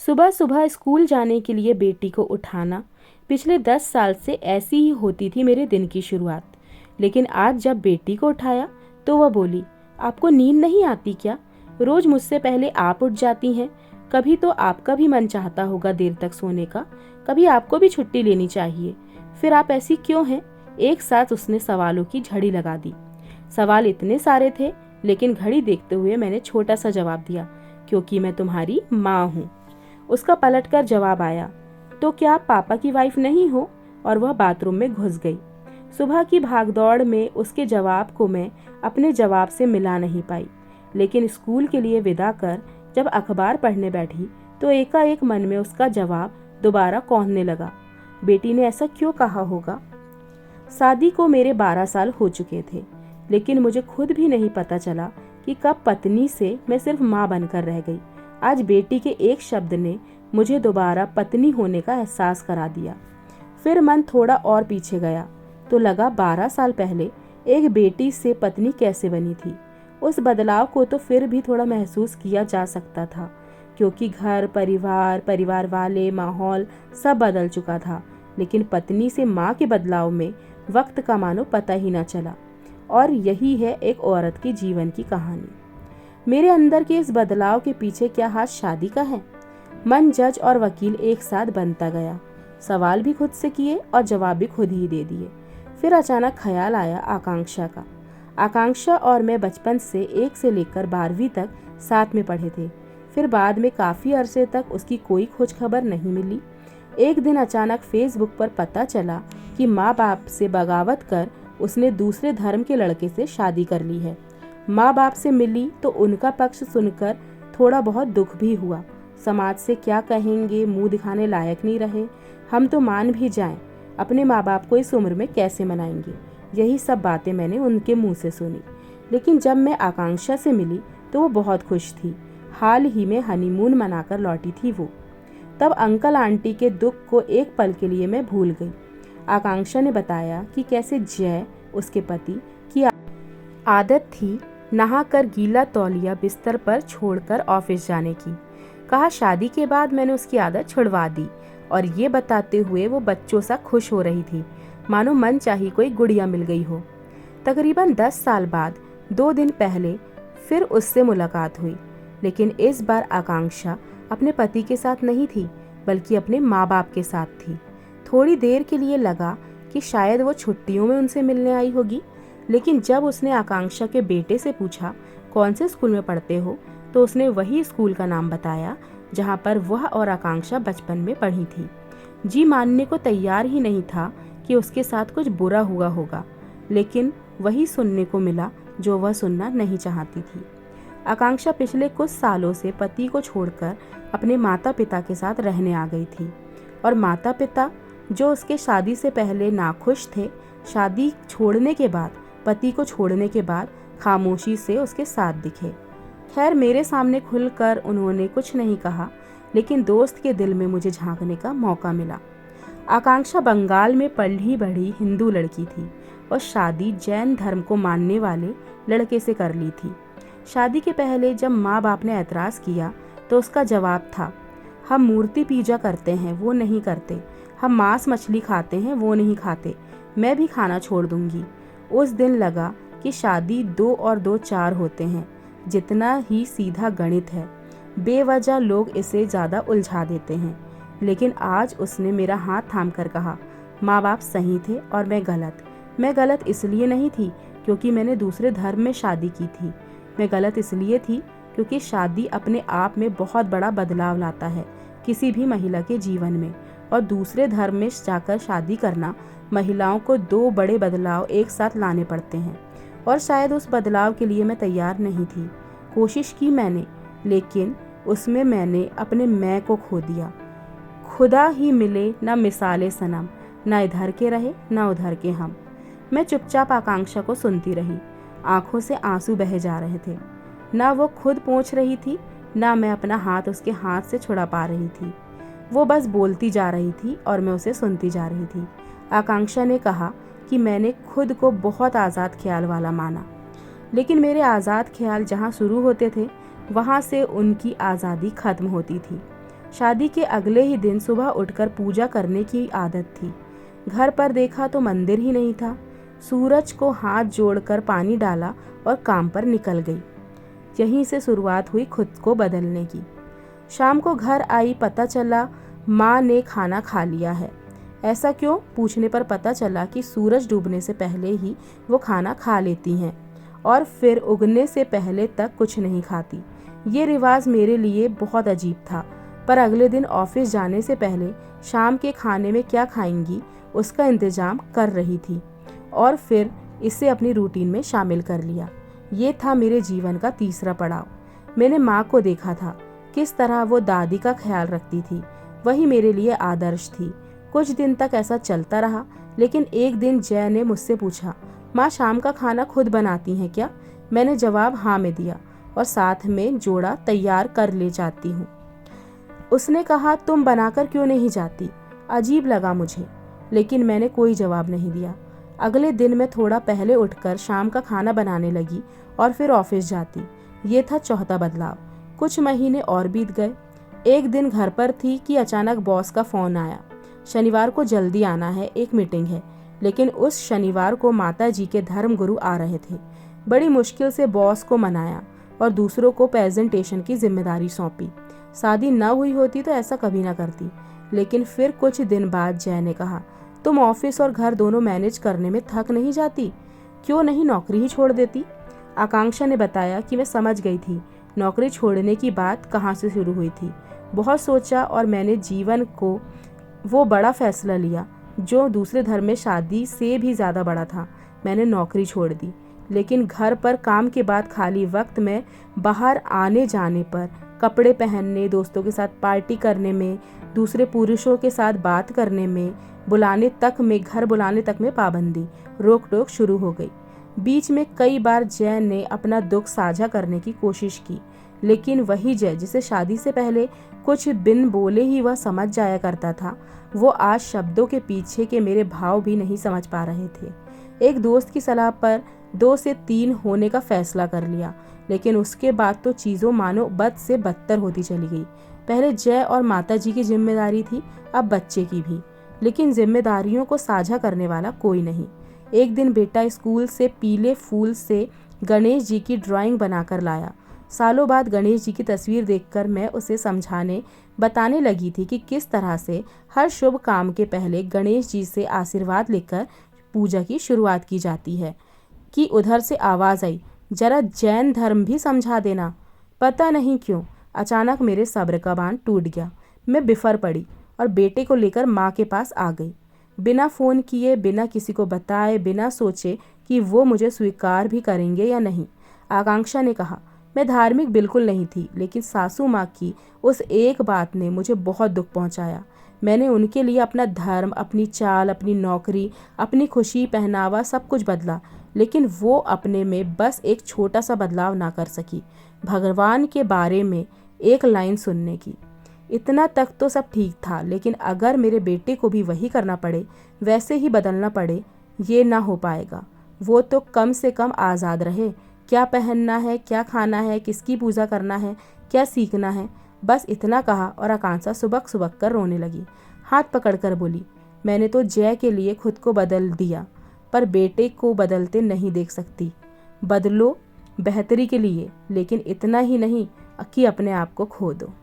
सुबह सुबह स्कूल जाने के लिए बेटी को उठाना पिछले 10 साल से ऐसी ही होती थी मेरे दिन की शुरुआत। लेकिन आज जब बेटी को उठाया तो वह बोली, आपको नींद नहीं आती क्या? रोज मुझसे पहले आप उठ जाती हैं। कभी तो आपका भी मन चाहता होगा देर तक सोने का। कभी आपको भी छुट्टी लेनी चाहिए। फिर आप ऐसी क्यों हैं? एक साथ उसने सवालों की झड़ी लगा दी। सवाल इतने सारे थे, लेकिन घड़ी देखते हुए मैंने छोटा सा जवाब दिया, क्योंकि मैं तुम्हारी माँ हूँ। उसका पलटकर जवाब आया, तो क्या आप पापा की वाइफ नहीं हो? और वह बाथरूम में घुस गई। सुबह की भागदौड़ में उसके जवाब को मैं अपने जवाब से मिला नहीं पाई, लेकिन स्कूल के लिए विदा कर जब अखबार पढ़ने बैठी तो एकाएक मन में उसका जवाब दोबारा कौंधने लगा। बेटी ने ऐसा क्यों कहा होगा? शादी को मेरे 12 साल हो चुके थे, लेकिन मुझे खुद भी नहीं पता चला कि कब पत्नी से मैं सिर्फ माँ बनकर रह गई। आज बेटी के एक शब्द ने मुझे दोबारा पत्नी होने का एहसास करा दिया। फिर मन थोड़ा और पीछे गया तो लगा 12 साल पहले एक बेटी से पत्नी कैसे बनी थी। उस बदलाव को तो फिर भी थोड़ा महसूस किया जा सकता था, क्योंकि घर परिवार वाले, माहौल सब बदल चुका था। लेकिन पत्नी से माँ के बदलाव में वक्त का मानो पता ही न चला। और यही है एक औरत के जीवन की कहानी। मेरे अंदर के इस बदलाव के पीछे क्या हाथ शादी का है? मन जज और वकील एक साथ बनता गया। सवाल भी खुद से किए और जवाब भी खुद ही दे दिए। फिर अचानक ख्याल आया आकांक्षा का। आकांक्षा और मैं बचपन से 1 से लेकर 12वीं तक साथ में पढ़े थे। फिर बाद में काफ़ी अरसे तक उसकी कोई खोज खबर नहीं मिली। एक दिन अचानक फेसबुक पर पता चला कि माँ बाप से बगावत कर उसने दूसरे धर्म के लड़के से शादी कर ली है। माँ बाप से मिली तो उनका पक्ष सुनकर थोड़ा बहुत दुख भी हुआ। समाज से क्या कहेंगे, मुंह दिखाने लायक नहीं रहे। हम तो मान भी जाएं, अपने माँ बाप को इस उम्र में कैसे मनाएंगे। यही सब बातें मैंने उनके मुंह से सुनी। लेकिन जब मैं आकांक्षा से मिली तो वो बहुत खुश थी। हाल ही में हनीमून मनाकर लौटी थी वो। तब अंकल आंटी के दुख को एक पल के लिए मैं भूल गई। आकांक्षा ने बताया कि कैसे जय, उसके पति, की आदत थी नहाकर गीला तौलिया बिस्तर पर छोड़कर ऑफिस जाने की। कहा शादी के बाद मैंने उसकी आदत छुड़वा दी, और ये बताते हुए वो बच्चों सा खुश हो रही थी, मानो मन चाही कोई गुड़िया मिल गई हो। तकरीबन 10 साल बाद 2 दिन पहले फिर उससे मुलाकात हुई, लेकिन इस बार आकांक्षा अपने पति के साथ नहीं थी, बल्कि अपने माँ बाप के साथ थी। थोड़ी देर के लिए लगा कि शायद वो छुट्टियों में उनसे मिलने आई होगी, लेकिन जब उसने आकांक्षा के बेटे से पूछा कौन से स्कूल में पढ़ते हो, तो उसने वही स्कूल का नाम बताया जहाँ पर वह और आकांक्षा बचपन में पढ़ी थी। जी मानने को तैयार ही नहीं था कि उसके साथ कुछ बुरा हुआ होगा, लेकिन वही सुनने को मिला जो वह सुनना नहीं चाहती थी। आकांक्षा पिछले कुछ सालों से पति को छोड़कर अपने माता पिता के साथ रहने आ गई थी, और माता पिता जो उसके शादी से पहले नाखुश थे, शादी छोड़ने के बाद, पति को छोड़ने के बाद खामोशी से उसके साथ दिखे। खैर, मेरे सामने खुलकर उन्होंने कुछ नहीं कहा, लेकिन दोस्त के दिल में मुझे झांकने का मौका मिला। आकांक्षा बंगाल में पली बढ़ी हिंदू लड़की थी और शादी जैन धर्म को मानने वाले लड़के से कर ली थी। शादी के पहले जब माँ बाप ने ऐतराज़ किया तो उसका जवाब था, हम मूर्ति पूजा करते हैं, वो नहीं करते। हम मांस मछली खाते हैं, वो नहीं खाते। मैं भी खाना छोड़ दूंगी। उस दिन लगा कि शादी 2 और 2 4 होते हैं, जितना ही सीधा गणित है। बेवजह लोग इसे ज़्यादा उलझा देते हैं। लेकिन आज उसने मेरा हाथ थाम कर कहा, माँ बाप सही थे और मैं गलत। मैं गलत इसलिए नहीं थी क्योंकि मैंने दूसरे धर्म में शादी की थी। मैं गलत इसलिए थी क्योंकि शादी अपने आप में बहुत बड़ा बदलाव लाता है किसी भी महिला के जीवन में, और दूसरे धर्म में जाकर शादी करना महिलाओं को 2 बड़े बदलाव एक साथ लाने पड़ते हैं, और शायद उस बदलाव के लिए मैं तैयार नहीं थी। कोशिश की मैंने, लेकिन उसमें मैंने अपने मैं को खो दिया। खुदा ही मिले न मिसाले सनम, न इधर के रहे न उधर के हम। मैं चुपचाप आकांक्षा को सुनती रही। आंखों से आंसू बह जा रहे थे। ना वो खुद पोंछ रही थी, ना मैं अपना हाथ उसके हाथ से छुड़ा पा रही थी। वो बस बोलती जा रही थी और मैं उसे सुनती जा रही थी। आकांक्षा ने कहा कि मैंने खुद को बहुत आज़ाद ख्याल वाला माना, लेकिन मेरे आज़ाद ख्याल जहाँ शुरू होते थे वहाँ से उनकी आज़ादी खत्म होती थी। शादी के अगले ही दिन सुबह उठकर पूजा करने की आदत थी। घर पर देखा तो मंदिर ही नहीं था। सूरज को हाथ जोड़कर पानी डाला और काम पर निकल गई। यहीं से शुरुआत हुई खुद को बदलने की। शाम को घर आई, पता चला माँ ने खाना खा लिया है। ऐसा क्यों पूछने पर पता चला कि सूरज डूबने से पहले ही वो खाना खा लेती हैं और फिर उगने से पहले तक कुछ नहीं खाती। ये रिवाज मेरे लिए बहुत अजीब था, पर अगले दिन ऑफिस जाने से पहले शाम के खाने में क्या खाएंगी उसका इंतजाम कर रही थी और फिर इसे अपनी रूटीन में शामिल कर लिया। ये था मेरे जीवन का तीसरा पड़ाव। मैंने माँ को देखा था, किस तरह वो दादी का ख्याल रखती थी। वही मेरे लिए आदर्श थी। कुछ दिन तक ऐसा चलता रहा, लेकिन एक दिन जय ने मुझसे पूछा, माँ शाम का खाना खुद बनाती हैं क्या? मैंने जवाब हाँ में दिया और साथ में जोड़ा तैयार कर ले जाती हूँ। उसने कहा, तुम बनाकर क्यों नहीं जाती? अजीब लगा मुझे, लेकिन मैंने कोई जवाब नहीं दिया। अगले दिन मैं थोड़ा पहले उठकर शाम का खाना बनाने लगी और फिर ऑफिस जाती। ये था चौथा बदलाव। कुछ महीने और बीत गए। एक दिन घर पर थी कि अचानक बॉस का फोन आया। शनिवार को जल्दी आना है, एक मीटिंग है। लेकिन उस शनिवार को माता जी के धर्म गुरु आ रहे थे। बड़ी मुश्किल से बॉस को मनाया और दूसरों को प्रेजेंटेशन की जिम्मेदारी सौंपी। शादी न हुई होती तो ऐसा कभी ना करती। लेकिन फिर कुछ दिन बाद जय ने कहा, तुम ऑफिस और घर दोनों मैनेज करने में थक नहीं जाती? क्यों नहीं नौकरी ही छोड़ देती? आकांक्षा ने बताया कि मैं समझ गई थी नौकरी छोड़ने की बात कहाँ से शुरू हुई थी। बहुत सोचा और मैंने जीवन को वो बड़ा फैसला लिया जो दूसरे धर्म में शादी से भी ज़्यादा बड़ा था। मैंने नौकरी छोड़ दी, लेकिन घर पर काम के बाद खाली वक्त में बाहर आने जाने पर, कपड़े पहनने, दोस्तों के साथ पार्टी करने में, दूसरे पुरुषों के साथ बात करने में, घर बुलाने तक में पाबंदी, रोक टोक शुरू हो गई। बीच में कई बार जय ने अपना दुख साझा करने की कोशिश की, लेकिन वही जय जिसे शादी से पहले कुछ बिन बोले ही वह समझ जाया करता था, वो आज शब्दों के पीछे के मेरे भाव भी नहीं समझ पा रहे थे। एक दोस्त की सलाह पर 2 से 3 होने का फैसला कर लिया, लेकिन उसके बाद तो चीज़ों मानो बद से बदतर होती चली गई। पहले जय और माता जी की जिम्मेदारी थी, अब बच्चे की भी, लेकिन जिम्मेदारियों को साझा करने वाला कोई नहीं। एक दिन बेटा स्कूल से पीले फूल से गणेश जी की ड्राइंग बनाकर लाया। सालों बाद गणेश जी की तस्वीर देखकर मैं उसे बताने लगी थी कि किस तरह से हर शुभ काम के पहले गणेश जी से आशीर्वाद लेकर पूजा की शुरुआत की जाती है कि उधर से आवाज़ आई, जरा जैन धर्म भी समझा देना। पता नहीं क्यों अचानक मेरे सब्र का बांध टूट गया। मैं बिफर पड़ी और बेटे को लेकर माँ के पास आ गई। बिना फ़ोन किए, बिना किसी को बताए, बिना सोचे कि वो मुझे स्वीकार भी करेंगे या नहीं। आकांक्षा ने कहा, मैं धार्मिक बिल्कुल नहीं थी, लेकिन सासू माँ की उस एक बात ने मुझे बहुत दुख पहुँचाया। मैंने उनके लिए अपना धर्म, अपनी चाल, अपनी नौकरी, अपनी खुशी, पहनावा सब कुछ बदला, लेकिन वो अपने में बस एक छोटा सा बदलाव ना कर सकी, भगवान के बारे में एक लाइन सुनने की। इतना तक तो सब ठीक था, लेकिन अगर मेरे बेटे को भी वही करना पड़े, वैसे ही बदलना पड़े, ये ना हो पाएगा। वो तो कम से कम आज़ाद रहे। क्या पहनना है, क्या खाना है, किसकी पूजा करना है, क्या सीखना है, बस इतना कहा और आकांक्षा सुबक सुबक कर रोने लगी। हाथ पकड़कर बोली, मैंने तो जय के लिए खुद को बदल दिया, पर बेटे को बदलते नहीं देख सकती। बदलो बेहतरी के लिए, लेकिन इतना ही नहीं कि अपने आप को खो दो।